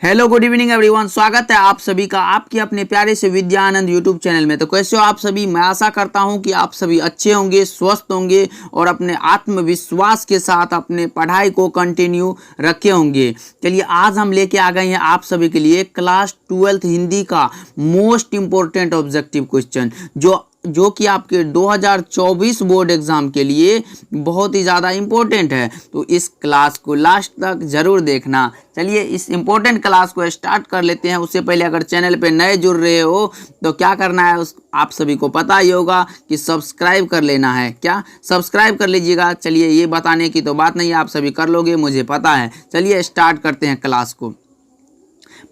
Hello good evening everyone, स्वागत है आप सभी का आपके अपने प्यारे से विद्या आनंद यूट्यूब चैनल में। तो कैसे हो आप सभी? मैं आशा करता हूं कि आप सभी अच्छे होंगे, स्वस्थ होंगे और अपने आत्मविश्वास के साथ अपने पढ़ाई को कंटिन्यू रखे होंगे। चलिए आज हम लेके आ गए हैं आप सभी के लिए क्लास 12th हिंदी का मोस्ट इम्पोर्टेंट ऑब्जेक्टिव क्वेश्चन जो कि आपके 2024 बोर्ड एग्जाम के लिए बहुत ही ज़्यादा इम्पोर्टेंट है। तो इस क्लास को लास्ट तक ज़रूर देखना। चलिए इस इम्पोर्टेंट क्लास को स्टार्ट कर लेते हैं। उससे पहले अगर चैनल पे नए जुड़ रहे हो तो क्या करना है, आप सभी को पता ही होगा कि सब्सक्राइब कर लेना है। क्या सब्सक्राइब कर लीजिएगा। चलिए ये बताने की तो बात नहीं, आप सभी कर लोगे, मुझे पता है। चलिए स्टार्ट करते हैं क्लास को।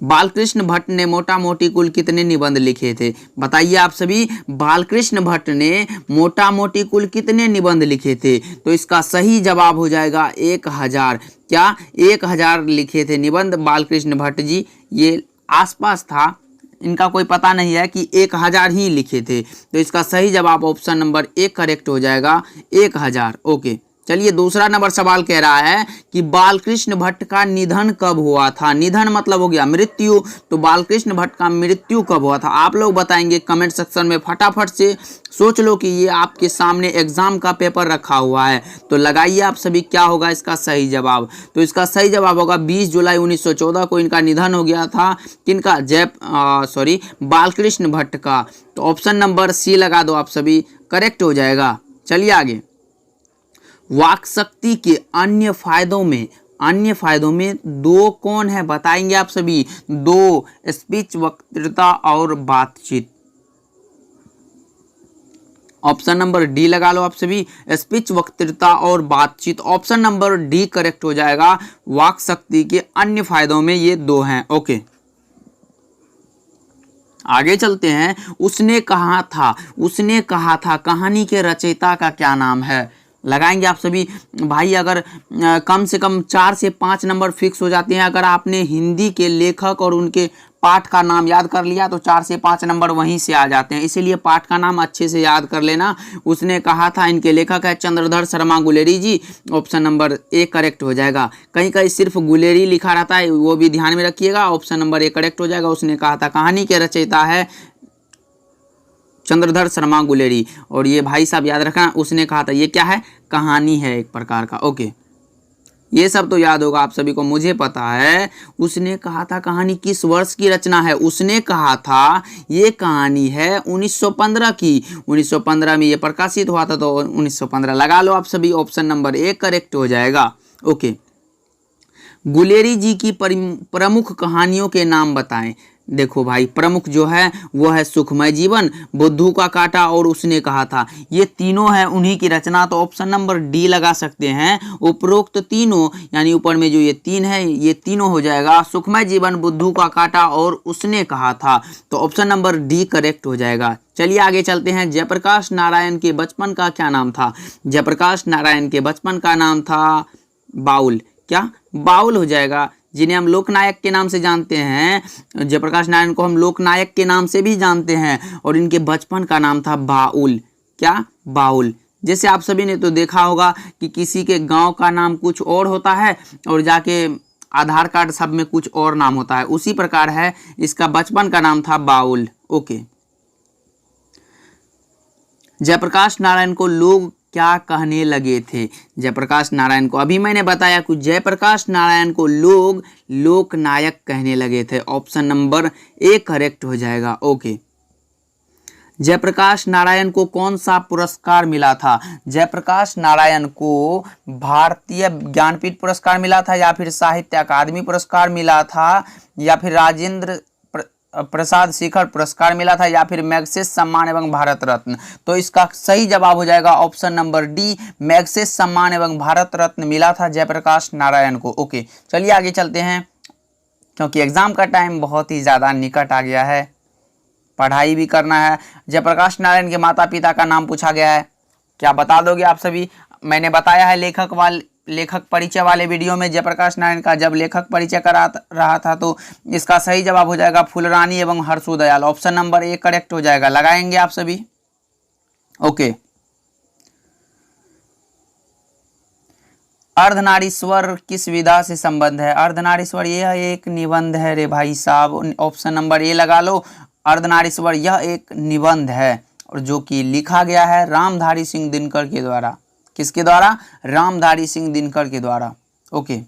बालकृष्ण भट्ट ने मोटा मोटी कुल कितने निबंध लिखे थे? बताइए आप सभी, बालकृष्ण भट्ट ने मोटा मोटी कुल कितने निबंध लिखे थे? तो इसका सही जवाब हो जाएगा 1000। क्या 1000 लिखे थे निबंध बालकृष्ण भट्ट जी? ये आसपास था, इनका कोई पता नहीं है कि 1000 ही लिखे थे। तो इसका सही जवाब ऑप्शन नंबर 1 करेक्ट हो जाएगा, 1000। ओके, चलिए दूसरा नंबर सवाल कह रहा है कि बालकृष्ण भट्ट का निधन कब हुआ था? निधन मतलब हो गया मृत्यु, तो बालकृष्ण भट्ट का मृत्यु कब हुआ था? आप लोग बताएंगे कमेंट सेक्शन में। फटाफट से सोच लो कि ये आपके सामने एग्जाम का पेपर रखा हुआ है, तो लगाइए आप सभी क्या होगा इसका सही जवाब। तो इसका सही जवाब होगा 20 जुलाई 1914 को इनका निधन हो गया था। किनका? बालकृष्ण भट्ट का। तो ऑप्शन नंबर सी लगा दो आप सभी, करेक्ट हो जाएगा। चलिए आगे। वाक शक्ति के अन्य फायदों में दो कौन है? बताएंगे आप सभी। दो, स्पीच वक्तृता और बातचीत। ऑप्शन नंबर डी लगा लो आप सभी, स्पीच वक्तृता और बातचीत। ऑप्शन नंबर डी करेक्ट हो जाएगा। वाक शक्ति के अन्य फायदों में ये दो हैं। ओके, आगे चलते हैं। उसने कहा था कहानी के रचयिता का क्या नाम है? लगाएंगे आप सभी। भाई अगर कम से कम 4 से 5 नंबर फिक्स हो जाते हैं। अगर आपने हिंदी के लेखक और उनके पाठ का नाम याद कर लिया तो 4 से 5 नंबर वहीं से आ जाते हैं, इसीलिए पाठ का नाम अच्छे से याद कर लेना। उसने कहा था, इनके लेखक है चंद्रधर शर्मा गुलेरी जी। ऑप्शन नंबर ए करेक्ट हो जाएगा। कहीं कहीं सिर्फ गुलेरी लिखा रहता है, वो भी ध्यान में रखिएगा। ऑप्शन नंबर ए करेक्ट हो जाएगा। उसने कहा था कहानी के रचयिता है चंद्रधर शर्मा गुलेरी। और ये भाई साहब याद रखना, उसने कहा था, ये क्या है? कहानी है एक प्रकार का। ओके, ये सब तो याद होगा आप सभी को, मुझे पता है। उसने कहा था कहानी किस वर्ष की रचना है? उसने कहा था ये कहानी है 1915 की। 1915 में ये प्रकाशित हुआ था, तो 1915 लगा लो आप सभी। ऑप्शन नंबर ए करेक्ट हो जाएगा। ओके, गुलेरी जी की प्रमुख कहानियों के नाम बताएं। देखो भाई, प्रमुख जो है वो है सुखमय जीवन, बुद्धू का कांटा और उसने कहा था। ये तीनों है उन्हीं की रचना, तो ऑप्शन नंबर डी लगा सकते हैं। उपरोक्त तीनों यानी ऊपर में जो ये तीन है, ये तीनों हो जाएगा सुखमय जीवन, बुद्धू का कांटा और उसने कहा था। तो ऑप्शन नंबर डी करेक्ट हो जाएगा। चलिए आगे चलते हैं। जयप्रकाश नारायण के बचपन का क्या नाम था? जयप्रकाश नारायण के बचपन का नाम था बाउल। क्या? बाउल हो जाएगा, जिन्हें हम लोकनायक के नाम से जानते हैं। जयप्रकाश नारायण को हम लोकनायक के नाम से भी जानते हैं और इनके बचपन का नाम था बाउल। क्या? बाउल। जैसे आप सभी ने तो देखा होगा कि किसी के गांव का नाम कुछ और होता है और जाके आधार कार्ड सब में कुछ और नाम होता है, उसी प्रकार है इसका बचपन का नाम था बाउल। ओके, जयप्रकाश नारायण को लोग क्या कहने लगे थे? जयप्रकाश नारायण को, अभी मैंने बताया कि जयप्रकाश नारायण को लोग लोकनायक कहने लगे थे। ऑप्शन नंबर ए करेक्ट हो जाएगा। ओके, जयप्रकाश नारायण को कौन सा पुरस्कार मिला था? जयप्रकाश नारायण को भारतीय ज्ञानपीठ पुरस्कार मिला था, या फिर साहित्य अकादमी पुरस्कार मिला था, या फिर राजेंद्र प्रसाद शिखर पुरस्कार मिला था, या फिर मैग्सेस सम्मान एवं भारत रत्न? तो इसका सही जवाब हो जाएगा ऑप्शन नंबर डी, मैग्सेस सम्मान एवं भारत रत्न मिला था जयप्रकाश नारायण को। ओके, चलिए आगे चलते हैं, क्योंकि एग्जाम का टाइम बहुत ही ज़्यादा निकट आ गया है, पढ़ाई भी करना है। जयप्रकाश नारायण के माता पिता का नाम पूछा गया है, क्या बता दोगे आप सभी? मैंने बताया है लेखक परिचय वाले वीडियो में जयप्रकाश नारायण का जब लेखक परिचय करा रहा था, तो इसका सही जवाब हो जाएगा फुलरानी एवं हर्षोदयाल। ऑप्शन नंबर ए करेक्ट हो जाएगा। लगाएंगे आप सभी। ओके, अर्धनारीश्वर किस विधा से संबंध है? अर्धनारीश्वर यह एक निबंध है रे भाई साहब, ऑप्शन नंबर ए लगा लो। अर्धनारीश्वर यह एक निबंध है और जो कि लिखा गया है रामधारी सिंह दिनकर के द्वारा। किसके द्वारा? रामधारी सिंह दिनकर के द्वारा। ओके,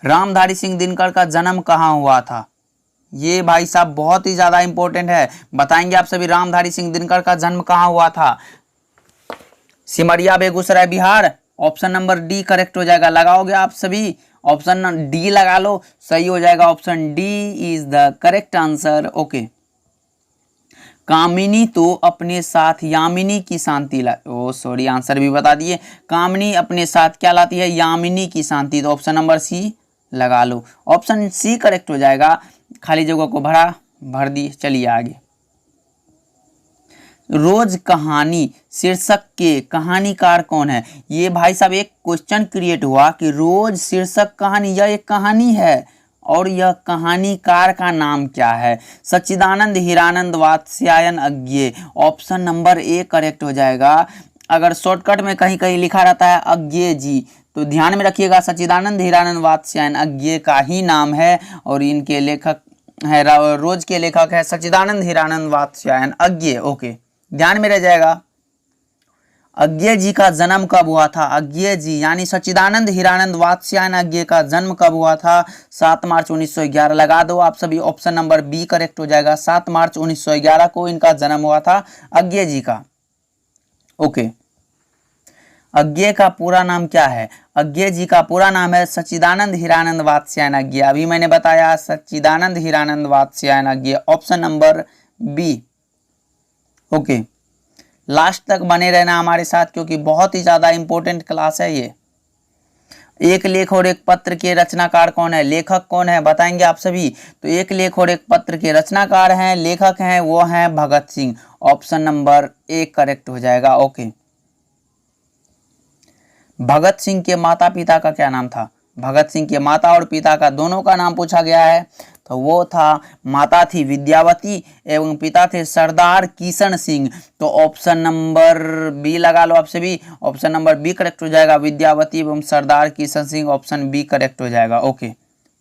रामधारी सिंह दिनकर का जन्म कहाँ हुआ था? ये भाई साहब बहुत ही ज्यादा इंपॉर्टेंट है, बताएंगे आप सभी। रामधारी सिंह दिनकर का जन्म कहाँ हुआ था? Simaria, Begusarai, Bihar. Option number D correct हो जाएगा। लगाओगे आप सभी? ऑप्शन डी लगा लो, सही हो जाएगा। Option D is the correct answer. Okay, Kamini तो अपने साथ यामिनी की शांति आंसर भी बता दिए। कामिनी अपने साथ क्या लाती है? यामिनी की शांति। तो ऑप्शन नंबर सी लगा लो। ऑप्शन सी करेक्ट हो जाएगा। खाली जगह को भर दी। चलिए आगे। रोज कहानी शीर्षक के कहानीकार कौन है? ये भाई साहब एक क्वेश्चन क्रिएट हुआ कि रोज शीर्षक कहानी, यह एक कहानी है और यह कहानीकार का नाम क्या है? सच्चिदानंद Hiranand Vatsyayan Agyeya. Option number A correct हो जाएगा। अगर शॉर्टकट में कहीं कहीं लिखा रहता है अज्ञेय जी, तो ध्यान में रखिएगा सच्चिदानंद हीरानंद वात्स्यायन अज्ञेय का ही नाम है और इनके लेखक है, रोज के लेखक है सच्चिदानंद हीरानंद वात्स्यायन अज्ञेय। ओके, ध्यान में रह जाएगा। अज्ञेय जी का जन्म कब हुआ था? अज्ञेय जी यानी सच्चिदानंद हीरानंद वात्स्यायन अज्ञेय का जन्म कब हुआ था? 7 मार्च 1911। लगा दो आप सभी। ऑप्शन नंबर बी करेक्ट हो जाएगा। 7 मार्च 1911 को इनका जन्म हुआ था अज्ञेय जी का। ओके, अज्ञेय का पूरा नाम क्या है? अज्ञेय जी का पूरा नाम है सच्चिदानंद हीरानंद वात्स्यायन अज्ञेय। अभी मैंने बताया Sachchidanand Hiranand Vatsyayan Agyeya. Option number B. Okay, last तक बने रहना हमारे साथ क्योंकि बहुत ही ज्यादा इंपॉर्टेंट क्लास है ये। एक लेख और एक पत्र के रचनाकार कौन है? लेखक कौन है बताएंगे आप सभी? तो एक लेख और एक पत्र के रचनाकार हैं, लेखक हैं, वो हैं Bhagat Singh. Option number A correct हो जाएगा। ओके, भगत सिंह के माता पिता का क्या नाम था? भगत सिंह के माता और पिता का दोनों का नाम पूछा गया है। तो वो था, माता थी विद्यावती एवं पिता थे सरदार किशन सिंह। तो ऑप्शन नंबर बी लगा लो आप सभी। ऑप्शन नंबर बी करेक्ट हो जाएगा। विद्यावती एवं Sardar Kishan Singh, option B correct हो जाएगा। ओके,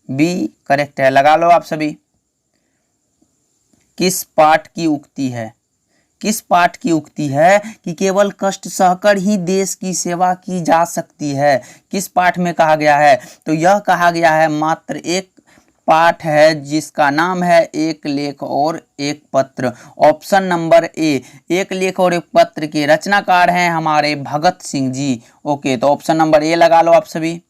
बी करेक्ट है। लगा लो आप सभी। किस पाठ की उक्ति है? किस पाठ की उक्ति है कि केवल कष्ट सहकर ही देश की सेवा की जा सकती है? किस पाठ में कहा गया है? तो यह कहा गया है मात्र एक पाठ है जिसका नाम है एक लेख और एक पत्र। ऑप्शन नंबर ए, एक लेख और एक पत्र के रचनाकार हैं हमारे भगत सिंह जी। ओके, तो ऑप्शन नंबर ए लगा लो आप सभी।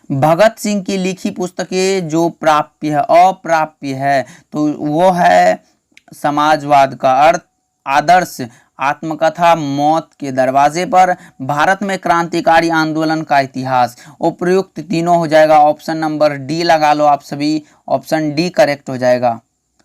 भगत सिंह की लिखी पुस्तकें जो प्राप्य है अप्राप्य है, तो वो है समाजवाद का अर्थ, आदर्श, आत्मकथा, मौत के दरवाजे पर, भारत में क्रांतिकारी आंदोलन का इतिहास। उपयुक्त तीनों हो जाएगा। ऑप्शन नंबर डी लगा लो आप सभी। ऑप्शन डी करेक्ट हो जाएगा।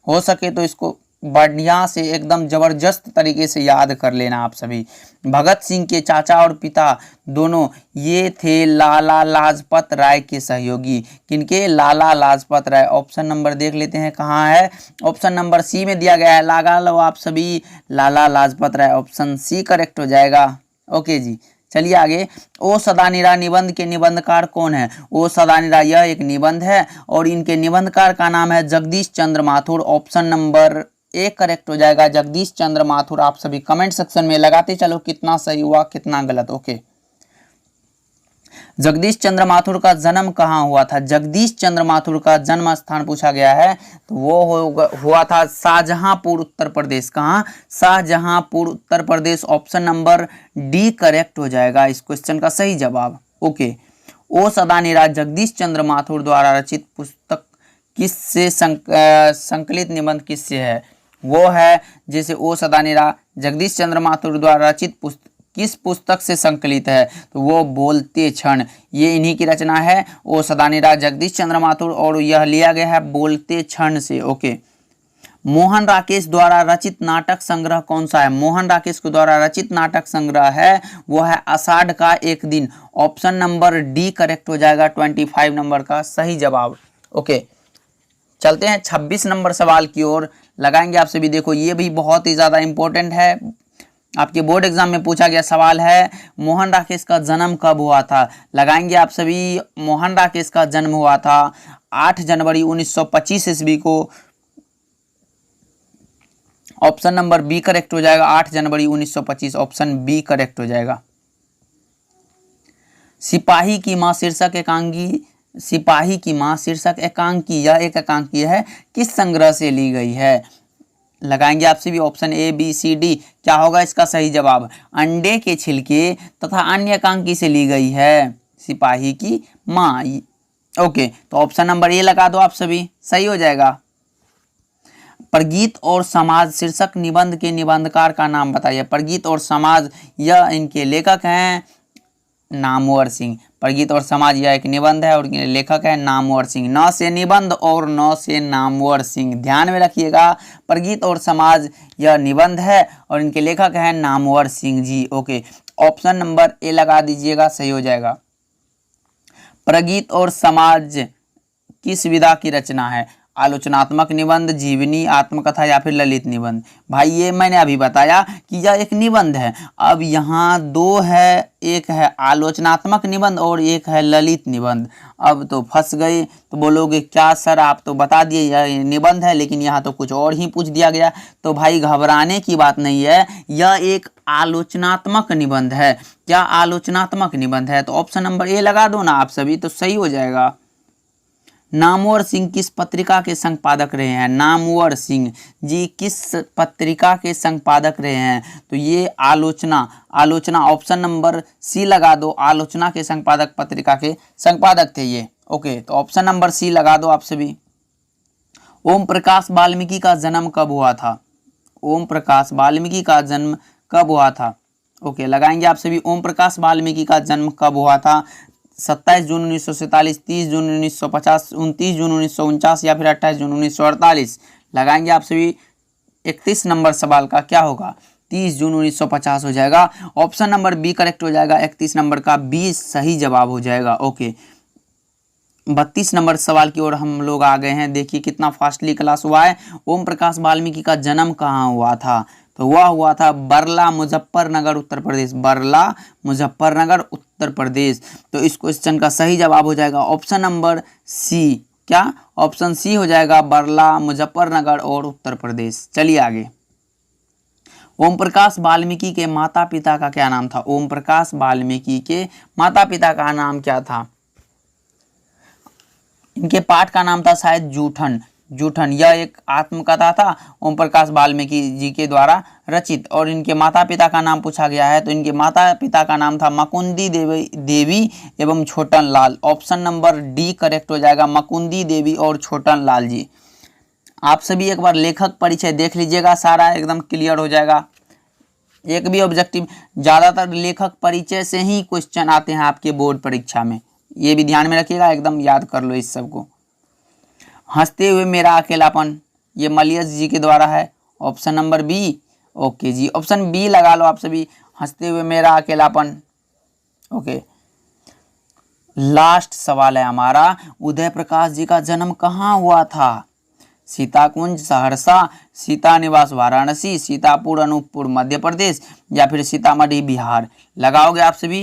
हो सके तो इसको बढ़िया से एकदम जबरदस्त तरीके से याद कर लेना आप सभी। भगत सिंह के चाचा और पिता दोनों ये थे लाला लाजपत राय के सहयोगी। किनके? लाला लाजपत राय। ऑप्शन नंबर देख लेते हैं कहाँ है। ऑप्शन नंबर सी में दिया गया है। लगा लो आप सभी, Lala Lajpat Rai. Option C correct हो जाएगा। ओके जी, चलिए आगे। ओ सदानीरा निबंध के निबंधकार कौन है? ओ सदानीरा यह एक निबंध है और इनके निबंधकार का नाम है Jagdish Chandra Mathur. Option number A correct हो जाएगा। जगदीश चंद्र माथुर। आप सभी कमेंट सेक्शन में लगाते चलो कितना सही हुआ कितना गलत। ओके, जगदीश चंद्र माथुर का जन्म कहाँ हुआ था? जगदीश चंद्र माथुर का जन्म स्थान पूछा गया है तो वो हुआ था शाहजहांपुर उत्तर प्रदेश। कहाँ? Shahjahanpur Uttar Pradesh. Option number D correct हो जाएगा इस क्वेश्चन का सही जवाब। ओके, ओ सदानीरा जगदीश चंद्र माथुर द्वारा रचित पुस्तक किससे संकलित निबंध किससे है? वो है जैसे ओ सदानीरा जगदीश चंद्र माथुर द्वारा रचित पुस्तक किस पुस्तक से संकलित है? तो वो बोलते क्षण, ये इन्हीं की रचना है। ओ सदानीरा जगदीश चंद्र माथुर और यह लिया गया है बोलते क्षण से। ओके, मोहन राकेश द्वारा रचित नाटक संग्रह कौन सा है? मोहन राकेश के द्वारा रचित नाटक संग्रह है वो है आषाढ़ का एक दिन। ऑप्शन नंबर डी करेक्ट हो जाएगा। 25 नंबर का सही जवाब। ओके, चलते हैं 26 नंबर सवाल की ओर। लगाएंगे आप सभी। देखो ये भी बहुत ही ज्यादा इंपॉर्टेंट है। आपके बोर्ड एग्जाम में पूछा गया सवाल है, मोहन राकेश का जन्म कब हुआ था? लगाएंगे आप सभी। मोहन राकेश का जन्म हुआ था 8 जनवरी 1925 ईस्वी को। ऑप्शन नंबर बी करेक्ट हो जाएगा, 8 जनवरी 1925, ऑप्शन बी करेक्ट हो जाएगा। सिपाही की मां शीर्षक एकांकी, सिपाही की मां शीर्षक एकांकी, यह एक एकांकी है, किस संग्रह से ली गई है? लगाएंगे आपसे भी option A B C D. क्या होगा इसका सही जवाब? अंडे के छिलके तथा अन्य एकांकी से ली गई है सिपाही की मां। ओके, तो ऑप्शन नंबर ए लगा दो आप सभी, सही हो जाएगा। प्रगीत और समाज शीर्षक निबंध के निबंधकार का नाम बताइए। प्रगीत और समाज, यह इनके लेखक हैं नामवर सिंह। प्रगीत और समाज यह एक निबंध है और लेखक है नामवर सिंह। न से निबंध और न से नामवर सिंह, ध्यान में रखिएगा। प्रगीत और समाज यह निबंध है और इनके लेखक हैं Namvar Singh ji. Okay, option number ए लगा दीजिएगा, सही हो जाएगा। प्रगीत और समाज किस विधा की रचना है? आलोचनात्मक निबंध, जीवनी, आत्मकथा या फिर ललित निबंध? भाई ये मैंने अभी बताया कि यह एक निबंध है। अब यहाँ दो है, एक है आलोचनात्मक निबंध और एक है ललित निबंध। अब तो फंस गए, तो बोलोगे क्या सर आप तो बता दिए यह निबंध है, लेकिन यहाँ तो कुछ और ही पूछ दिया गया। तो भाई घबराने की बात नहीं है, यह एक आलोचनात्मक निबंध है। क्या आलोचनात्मक निबंध है? तो ऑप्शन नंबर ए लगा दो ना आप सभी, तो सही हो जाएगा। नामवर सिंह किस पत्रिका के संपादक रहे हैं? नामवर सिंह जी किस पत्रिका के संपादक रहे हैं? तो ये आलोचना ऑप्शन नंबर सी लगा दो। आलोचना के संपादक, पत्रिका के संपादक थे ये। ओके, तो ऑप्शन नंबर सी लगा दो आप सभी। ओम प्रकाश वाल्मीकि का जन्म कब हुआ था? ओम प्रकाश वाल्मीकि का जन्म कब हुआ था? ओके, लगाएंगे आप सभी। ओम प्रकाश वाल्मीकि का जन्म कब हुआ था? 27 जून 1947, 30 जून 1950, 29 जून 1949 या फिर 28 जून 1948? लगाएंगे आप सभी। 31 नंबर सवाल का क्या होगा? 30 जून 1950 हो जाएगा। ऑप्शन नंबर बी करेक्ट हो जाएगा। 31 नंबर का बी सही जवाब हो जाएगा। ओके, 32 नंबर सवाल की ओर हम लोग आ गए हैं। देखिए कितना फास्टली क्लास हुआ है। ओम प्रकाश वाल्मीकि का जन्म कहाँ हुआ था? तो वह हुआ था बरला, मुजफ्फरनगर, उत्तर प्रदेश। बरला, मुजफ्फरनगर, उत्तर प्रदेश। तो इस क्वेश्चन का सही जवाब हो जाएगा ऑप्शन नंबर सी। क्या? ऑप्शन सी हो जाएगा, बरला, मुजफ्फरनगर और उत्तर प्रदेश। चलिए आगे। ओम प्रकाश वाल्मीकि के माता पिता का क्या नाम था? ओम प्रकाश वाल्मीकि के माता पिता का नाम क्या था? इनके पाठ का नाम था शायद जूठन। जूठन, यह एक आत्मकथा था ओम प्रकाश वाल्मीकि जी के द्वारा रचित। और इनके माता पिता का नाम पूछा गया है, तो इनके माता पिता का नाम था मकुंदी देवी एवं छोटन लाल। ऑप्शन नंबर डी करेक्ट हो जाएगा, मकुंदी देवी और छोटन लाल जी। आप सभी एक बार लेखक परिचय देख लीजिएगा, सारा एकदम क्लियर हो जाएगा। एक भी ऑब्जेक्टिव, ज़्यादातर लेखक परिचय से ही क्वेश्चन आते हैं आपके बोर्ड परीक्षा में, ये भी ध्यान में रखिएगा, एकदम याद कर लो इस सबको। हंसते हुए मेरा अकेलापन, ये मलियस जी के द्वारा है। Option number B. ओके जी, ऑप्शन बी लगा लो आप सभी, हंसते हुए मेरा अकेलापन। ओके, लास्ट सवाल है हमारा, उदय प्रकाश जी का जन्म कहाँ हुआ था? सीताकुंज सहरसा, सीता निवास वाराणसी, सीतापुर अनूपपुर मध्य प्रदेश या फिर सीतामढ़ी बिहार? लगाओगे आप सभी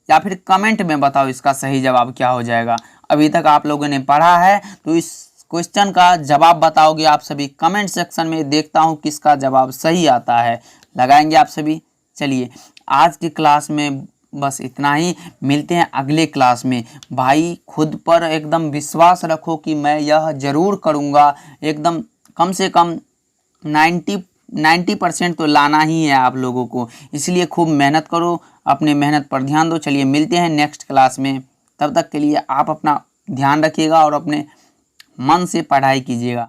या फिर कमेंट में बताओ इसका सही जवाब क्या हो जाएगा। अभी तक आप लोगों ने पढ़ा है तो इस क्वेश्चन का जवाब बताओगे आप सभी कमेंट सेक्शन में, देखता हूं किसका जवाब सही आता है। लगाएंगे आप सभी। चलिए आज की क्लास में बस इतना ही, मिलते हैं अगले क्लास में। भाई खुद पर एकदम विश्वास रखो कि मैं यह जरूर करूँगा, एकदम कम से कम 90% तो लाना ही है आप लोगों को, इसलिए खूब मेहनत करो, अपने मेहनत पर ध्यान दो। चलिए मिलते हैं नेक्स्ट क्लास में, तब तक के लिए आप अपना ध्यान रखिएगा और अपने मन से पढ़ाई कीजिएगा।